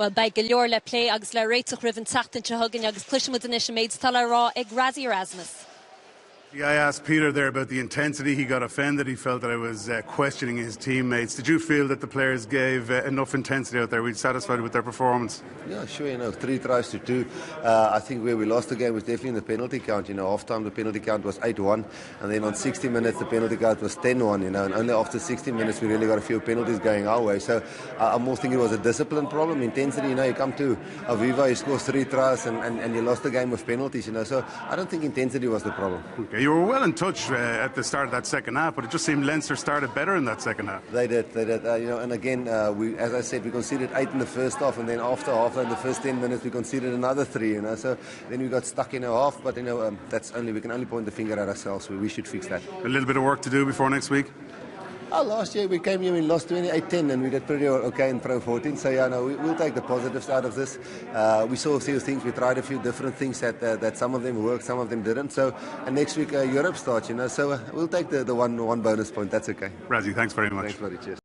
Well, by Galore le play agus le réitoch riven tachtan chahugan agus cluiche made stala raw ag Rassie Erasmus. Yeah, I asked Peter there about the intensity. He got offended. He felt that I was questioning his teammates. Did you feel that the players gave enough intensity out there? Were you satisfied with their performance? Yeah, sure. 3 tries to 2. I think where we lost the game was definitely in the penalty count. Half time the penalty count was 8-1, and then on 60 minutes the penalty count was 10-1. And only after 60 minutes we really got a few penalties going our way. So I'm more thinking it was a discipline problem, intensity. You come to Aviva, you score 3 tries, and you lost the game with penalties. So I don't think intensity was the problem. Okay. You were well in touch at the start of that second half, but it just seemed Leinster started better in that second half. They did. And again, as I said, we conceded 8 in the first half, and then after half, in the first 10 minutes, we conceded another 3. So then we got stuck in our half. But that's we can only point the finger at ourselves. We should fix that. A little bit of work to do before next week. Last year we came here and lost 28-10, and we did pretty okay in Pro 14. So we'll take the positives out of this. We saw a few things. We tried a few different things that some of them worked, some of them didn't. So and next week Europe starts. So we'll take the one bonus point. That's okay. Rassie, thanks very much. Thanks, buddy. Cheers.